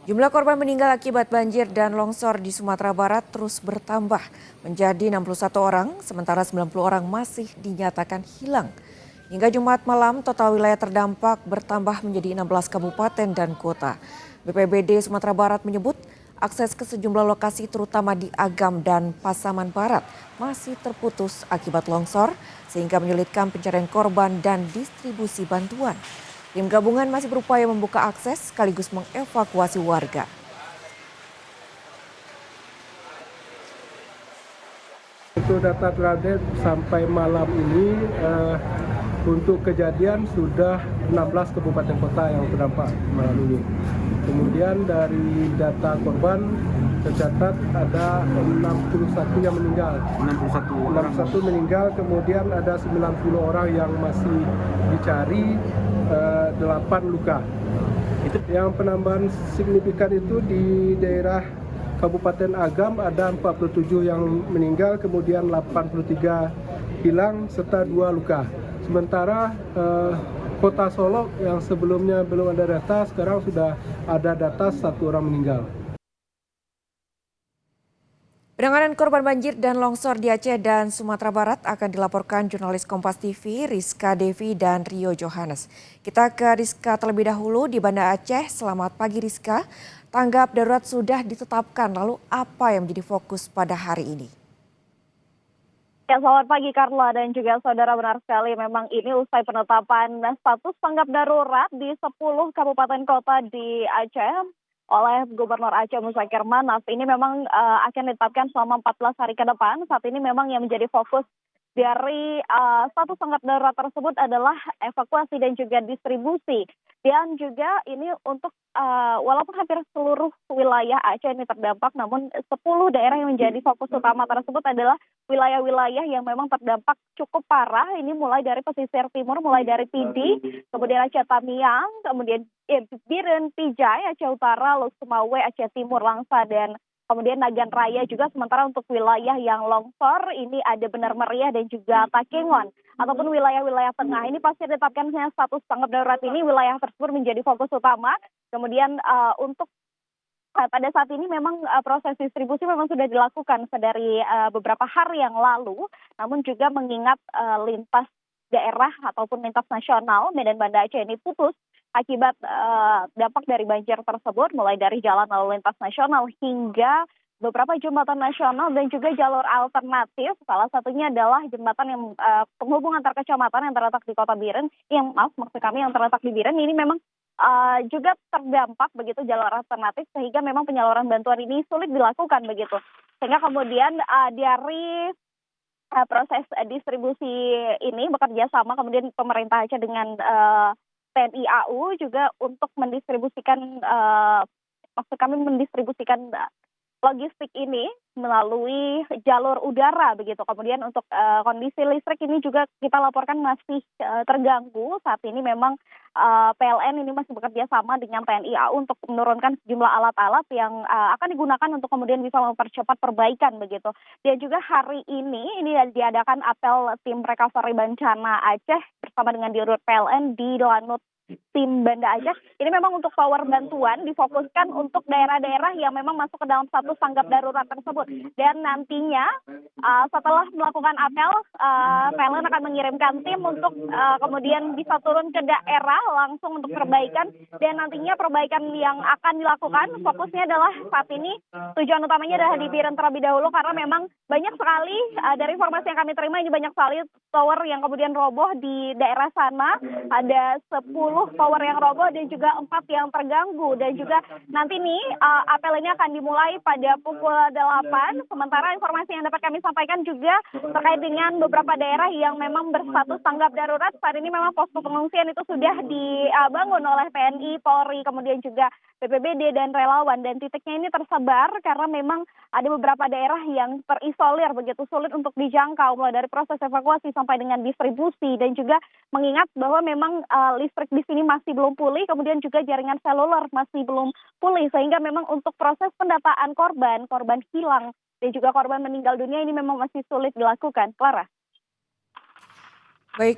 Jumlah korban meninggal akibat banjir dan longsor di Sumatera Barat terus bertambah menjadi 61 orang, sementara 90 orang masih dinyatakan hilang. Hingga Jumat malam, total wilayah terdampak bertambah menjadi 16 kabupaten dan kota. BPBD Sumatera Barat menyebut akses ke sejumlah lokasi terutama di Agam dan Pasaman Barat masih terputus akibat longsor sehingga menyulitkan pencarian korban dan distribusi bantuan. Tim gabungan masih berupaya membuka akses sekaligus mengevakuasi warga. Untuk data terupdate sampai malam ini untuk kejadian sudah 16 kabupaten kota yang terdampak malam ini. Kemudian dari data korban tercatat ada 61 yang meninggal. 61 meninggal, kemudian ada 90 orang yang masih dicari, 8 luka. Yang penambahan signifikan itu di daerah Kabupaten Agam ada 47 yang meninggal, kemudian 83 hilang serta 2 luka. Sementara Kota Solok yang sebelumnya belum ada data, sekarang sudah ada data 1 orang meninggal. Penanganan korban banjir dan longsor di Aceh dan Sumatera Barat akan dilaporkan jurnalis Kompas TV Rizka Devi dan Rio Johannes. Kita ke Rizka terlebih dahulu di Banda Aceh. Selamat pagi Rizka. Tanggap darurat sudah ditetapkan, lalu apa yang menjadi fokus pada hari ini? Ya, selamat pagi Carla dan juga saudara, benar sekali memang ini usai penetapan status tanggap darurat di 10 kabupaten kota di Aceh oleh Gubernur Aceh Muzakir Manaf. Ini memang akan ditetapkan selama 14 hari ke depan. Saat ini memang yang menjadi fokus dari status tanggap darurat tersebut adalah evakuasi dan juga distribusi. Dan juga ini untuk walaupun hampir seluruh wilayah Aceh ini terdampak, namun 10 daerah yang menjadi fokus utama tersebut adalah wilayah-wilayah yang memang terdampak cukup parah. Ini mulai dari pesisir timur, mulai dari Pidi, kemudian Aceh Tamiang, kemudian Biren, Pijai, Aceh Utara, Lok Sumawe, Aceh Timur, Langsa, dan kemudian Nagan Raya juga. Sementara untuk wilayah yang longsor ini ada Benar Meriah dan juga Takengon ataupun wilayah-wilayah tengah. Ini pasti ditetapkannya status tanggap darurat ini, wilayah tersebut menjadi fokus utama. Kemudian untuk pada saat ini memang proses distribusi memang sudah dilakukan dari beberapa hari yang lalu, namun juga mengingat lintas daerah ataupun lintas nasional Medan Banda Aceh ini putus akibat dampak dari banjir tersebut, mulai dari jalan lalu lintas nasional hingga beberapa jembatan nasional dan juga jalur alternatif. Salah satunya adalah jembatan yang penghubung antar kecamatan yang terletak di Kota Biren, maksud kami yang terletak di Biren ini memang juga terdampak begitu jalur alternatif, sehingga memang penyaluran bantuan ini sulit dilakukan begitu. Sehingga kemudian dari proses distribusi ini bekerja sama kemudian pemerintah Aceh dengan TNI AU juga untuk mendistribusikan mendistribusikan logistik ini melalui jalur udara begitu. Kemudian untuk kondisi listrik ini juga kita laporkan masih terganggu. Saat ini memang PLN ini masih bekerja sama dengan TNI AU untuk menurunkan sejumlah alat-alat yang akan digunakan untuk kemudian bisa mempercepat perbaikan begitu. Dan juga hari ini diadakan apel tim recovery bencana Aceh bersama dengan Dirut PLN di Lanut tim Banda Aceh. Ini memang untuk tower bantuan difokuskan untuk daerah-daerah yang memang masuk ke dalam status tanggap darurat tersebut. Dan nantinya setelah melakukan apel, PLN akan mengirimkan tim untuk kemudian bisa turun ke daerah langsung untuk perbaikan. Dan nantinya perbaikan yang akan dilakukan fokusnya adalah saat ini tujuan utamanya adalah di Biren terlebih dahulu, karena memang banyak sekali dari informasi yang kami terima ini banyak sekali tower yang kemudian roboh di daerah sana. Ada 10 tower yang roboh dan juga 4 yang terganggu. Dan juga nanti nih apel ini akan dimulai pada pukul 8. Sementara informasi yang dapat kami sampaikan juga terkait dengan beberapa daerah yang memang berstatus tanggap darurat. Saat ini memang posko pengungsian itu sudah dibangun oleh TNI, Polri, kemudian juga BPBD dan relawan. Dan titiknya ini tersebar karena memang ada beberapa daerah yang terisolir begitu sulit untuk dijangkau, mulai dari proses evakuasi sampai dengan distribusi. Dan juga mengingat bahwa memang listrik di sini masih belum pulih, kemudian juga jaringan seluler masih belum pulih, sehingga memang untuk proses pendataan korban hilang dan juga korban meninggal dunia ini memang masih sulit dilakukan. Clara. Baik,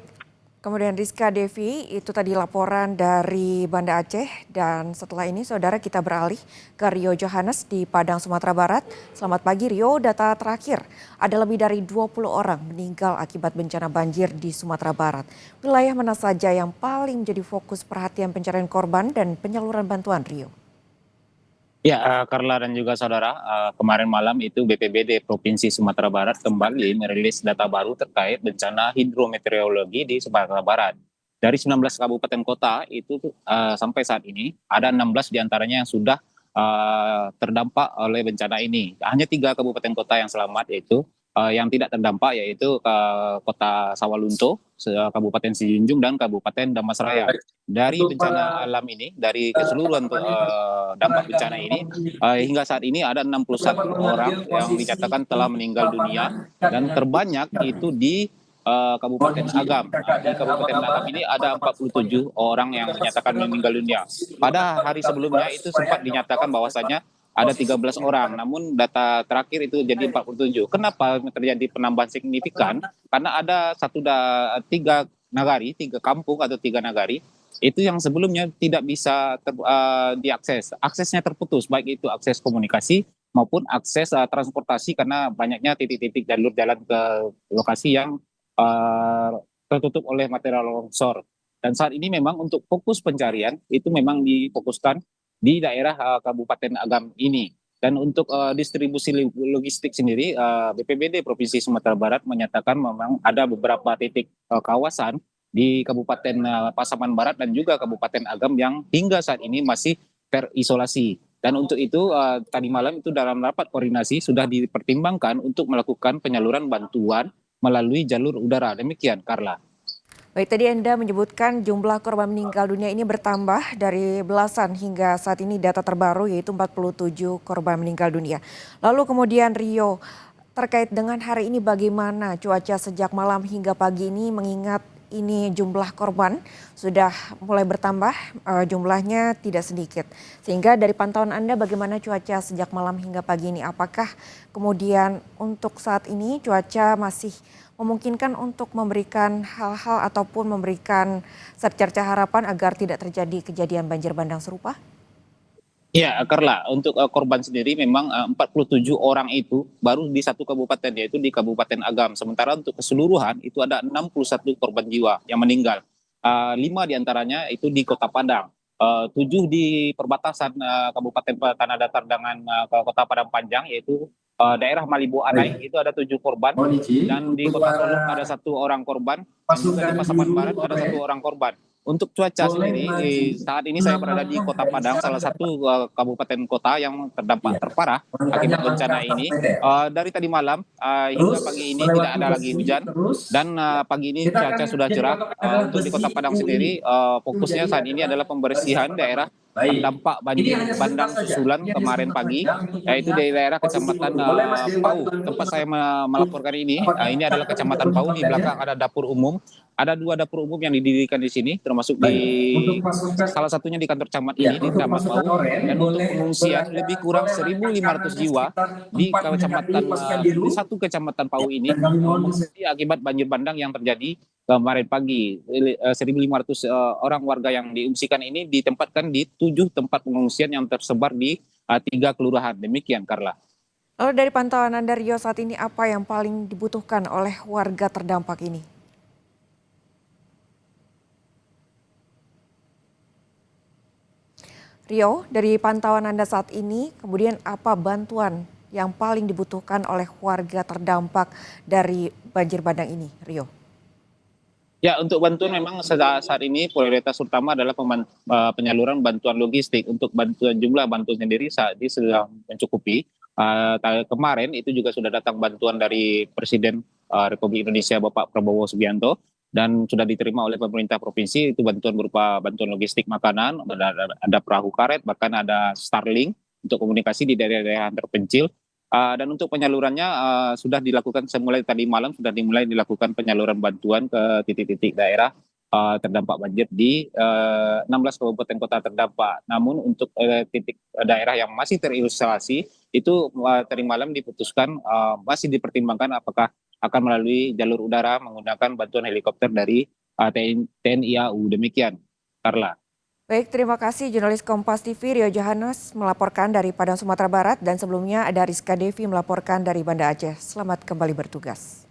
Kemudian Rizka Devi, itu tadi laporan dari Banda Aceh. Dan setelah ini saudara kita beralih ke Rio Johannes di Padang, Sumatera Barat. Selamat pagi Rio, data terakhir ada lebih dari 20 orang meninggal akibat bencana banjir di Sumatera Barat. Wilayah mana saja yang paling menjadi fokus perhatian pencarian korban dan penyaluran bantuan Rio? Ya, Karla dan juga saudara, kemarin malam itu BPBD Provinsi Sumatera Barat kembali merilis data baru terkait bencana hidrometeorologi di Sumatera Barat. Dari 19 kabupaten kota itu sampai saat ini ada 16 diantaranya yang sudah terdampak oleh bencana ini. Hanya 3 kabupaten kota yang selamat, yaitu yang tidak terdampak, yaitu ke Kota Sawalunto, Kabupaten Sijunjung, dan Kabupaten Damasraya. Dari bencana alam ini, dari keseluruhan dampak bencana ini, hingga saat ini ada 61 orang yang dinyatakan telah meninggal dunia, dan terbanyak itu di Kabupaten Agam. Nah, di Kabupaten Agam ini ada 47 orang yang dinyatakan meninggal dunia. Pada hari sebelumnya itu sempat dinyatakan bahwasannya ada 13 orang, namun data terakhir itu jadi 47. Kenapa terjadi penambahan signifikan? Karena ada tiga nagari, 3 kampung atau 3 nagari itu yang sebelumnya tidak bisa diakses. Aksesnya terputus, baik itu akses komunikasi maupun akses transportasi karena banyaknya titik-titik jalur jalan ke lokasi yang tertutup oleh material longsor. Dan saat ini memang untuk fokus pencarian itu memang difokuskan di daerah Kabupaten Agam ini. Dan untuk distribusi logistik sendiri, BPBD Provinsi Sumatera Barat menyatakan memang ada beberapa titik kawasan di Kabupaten Pasaman Barat dan juga Kabupaten Agam yang hingga saat ini masih terisolasi. Dan untuk itu tadi malam itu dalam rapat koordinasi sudah dipertimbangkan untuk melakukan penyaluran bantuan melalui jalur udara. Demikian, Karla. Baik, tadi Anda menyebutkan jumlah korban meninggal dunia ini bertambah dari belasan hingga saat ini data terbaru yaitu 47 korban meninggal dunia. Lalu kemudian Rio, terkait dengan hari ini bagaimana cuaca sejak malam hingga pagi ini mengingat ini jumlah korban sudah mulai bertambah, jumlahnya tidak sedikit. Sehingga dari pantauan Anda bagaimana cuaca sejak malam hingga pagi ini? Apakah kemudian untuk saat ini cuaca masih memungkinkan untuk memberikan hal-hal ataupun memberikan secerca harapan agar tidak terjadi kejadian banjir bandang serupa? Ya, Karla, untuk korban sendiri memang 47 orang itu baru di satu kabupaten, yaitu di Kabupaten Agam. Sementara untuk keseluruhan itu ada 61 korban jiwa yang meninggal. 5 diantaranya itu di Kota Padang, 7 di perbatasan Kabupaten Tanah Datar dengan Kota Padang Panjang, yaitu daerah Malibu Anai, itu ada 7 korban. Dan di Kota Solok ada 1 orang korban, dan juga di Pasaman Barat ada 1 orang korban. Untuk cuaca sendiri, saat ini saya berada di Kota Padang, salah satu kabupaten kota yang terdampak terparah akibat bencana ini. Dari tadi malam hingga pagi ini tidak ada lagi hujan, dan pagi ini cuaca sudah cerah. Untuk di Kota Padang sendiri, fokusnya saat ini adalah pembersihan daerah terdampak banjir bandang susulan kemarin pagi, yaitu di daerah Kecamatan Pau, tempat saya melaporkan ini. Ini adalah Kecamatan Pau, di belakang ada dapur umum. Ada 2 dapur umum yang didirikan di sini, termasuk di salah satunya di kantor camat ini, di Camat Pau. Dan untuk pengungsian lebih kurang 1.500 jiwa di kecamatan di satu kecamatan Pau ini mengungsi akibat banjir bandang yang terjadi kemarin pagi. 1.500 orang warga yang diungsikan ini ditempatkan di 7 tempat pengungsian yang tersebar di 3 kelurahan. Demikian, Karla. Lalu dari pantauan Anda Rio, saat ini apa yang paling dibutuhkan oleh warga terdampak ini? Rio, dari pantauan Anda saat ini, kemudian apa bantuan yang paling dibutuhkan oleh warga terdampak dari banjir bandang ini, Rio? Ya, untuk bantuan memang saat ini prioritas utama adalah penyaluran bantuan logistik. Untuk jumlah bantuan sendiri saat ini sudah mencukupi. Kemarin itu juga sudah datang bantuan dari Presiden Republik Indonesia Bapak Prabowo Subianto, dan sudah diterima oleh pemerintah provinsi. Itu bantuan berupa bantuan logistik makanan, ada perahu karet, bahkan ada Starlink untuk komunikasi di daerah-daerah terpencil. Dan untuk penyalurannya sudah dilakukan mulai tadi malam, sudah dimulai dilakukan penyaluran bantuan ke titik-titik daerah terdampak banjir di 16 kabupaten kota terdampak. Namun untuk titik daerah yang masih terisolasi itu tadi malam diputuskan masih dipertimbangkan apakah akan melalui jalur udara menggunakan bantuan helikopter dari TNI AU. Demikian, Carla. Baik, terima kasih jurnalis Kompas TV Rio Johannes melaporkan dari Padang, Sumatera Barat, dan sebelumnya ada Rizka Devi melaporkan dari Banda Aceh. Selamat kembali bertugas.